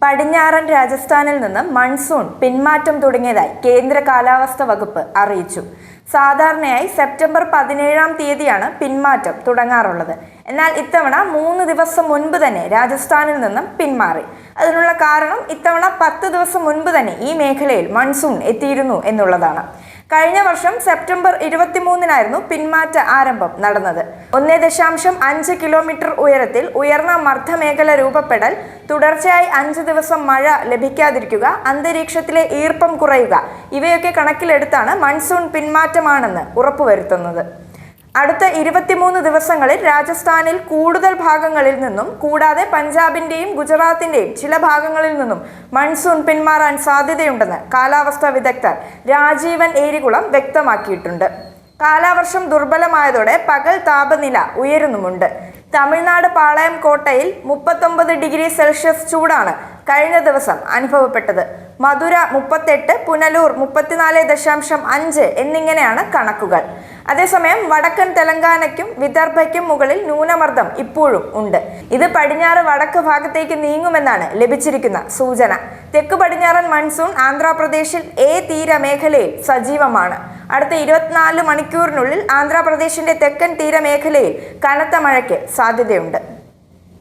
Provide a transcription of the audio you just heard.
പടിഞ്ഞാറൻ രാജസ്ഥാനിൽ നിന്ന് മൺസൂൺ പിന്മാറ്റം തുടങ്ങിയതായി കേന്ദ്ര കാലാവസ്ഥാ വകുപ്പ് അറിയിച്ചു. സാധാരണയായി സെപ്റ്റംബർ 17-ാം തീയതിയാണ് പിന്മാറ്റം തുടങ്ങാറുള്ളത്. എന്നാൽ ഇത്തവണ 3 ദിവസം മുൻപ് തന്നെ രാജസ്ഥാനിൽ നിന്നും പിന്മാറി. അതിനുള്ള കാരണം ഇത്തവണ 10 ദിവസം മുൻപ് തന്നെ ഈ മേഖലയിൽ മൺസൂൺ എത്തിയിരുന്നു എന്നുള്ളതാണ്. കഴിഞ്ഞ വർഷം സെപ്റ്റംബർ 23-നായിരുന്നു പിന്മാറ്റ ആരംഭം നടന്നത്. 1.5 കിലോമീറ്റർ ഉയരത്തിൽ ഉയർന്ന മർദ്ദമേഖല രൂപപ്പെടൽ, തുടർച്ചയായി 5 ദിവസം മഴ ലഭിക്കാതിരിക്കുക, അന്തരീക്ഷത്തിലെ ഈർപ്പം കുറയുക, ഇവയൊക്കെ കണക്കിലെടുത്താണ് മൺസൂൺ പിന്മാറ്റമാണെന്ന് ഉറപ്പുവരുത്തുന്നത്. അടുത്ത 23 ദിവസങ്ങളിൽ രാജസ്ഥാനിൽ കൂടുതൽ ഭാഗങ്ങളിൽ നിന്നും കൂടാതെ പഞ്ചാബിന്റെയും ഗുജറാത്തിന്റെയും ചില ഭാഗങ്ങളിൽ നിന്നും മൺസൂൺ പിന്മാറാൻ സാധ്യതയുണ്ടെന്ന് കാലാവസ്ഥാ വിദഗ്ധർ രാജീവൻ ഏരികുളം വ്യക്തമാക്കിയിട്ടുണ്ട്. കാലവർഷം ദുർബലമായതോടെ പകൽ താപനില ഉയരുന്നുമുണ്ട്. തമിഴ്നാട് പാളയം കോട്ടയിൽ 39 ഡിഗ്രി സെൽഷ്യസ് ചൂടാണ് കഴിഞ്ഞ ദിവസം അനുഭവപ്പെട്ടത്. മധുര 38, പുനലൂർ 34.5 എന്നിങ്ങനെയാണ് കണക്കുകൾ. അതേസമയം വടക്കൻ തെലങ്കാനയ്ക്കും വിദർഭയ്ക്കും മുകളിൽ ന്യൂനമർദ്ദം ഇപ്പോഴും ഉണ്ട്. ഇത് പടിഞ്ഞാറ് വടക്ക് ഭാഗത്തേക്ക് നീങ്ങുമെന്നാണ് ലഭിച്ചിരിക്കുന്ന സൂചന. തെക്ക് പടിഞ്ഞാറൻ മൺസൂൺ ആന്ധ്രാപ്രദേശിൽ തീരമേഖലയിൽ സജീവമാണ്. അടുത്ത 24 മണിക്കൂറിനുള്ളിൽ ആന്ധ്രാപ്രദേശിന്റെ തെക്കൻ തീരമേഖലയിൽ കനത്ത മഴയ്ക്ക് സാധ്യതയുണ്ട്.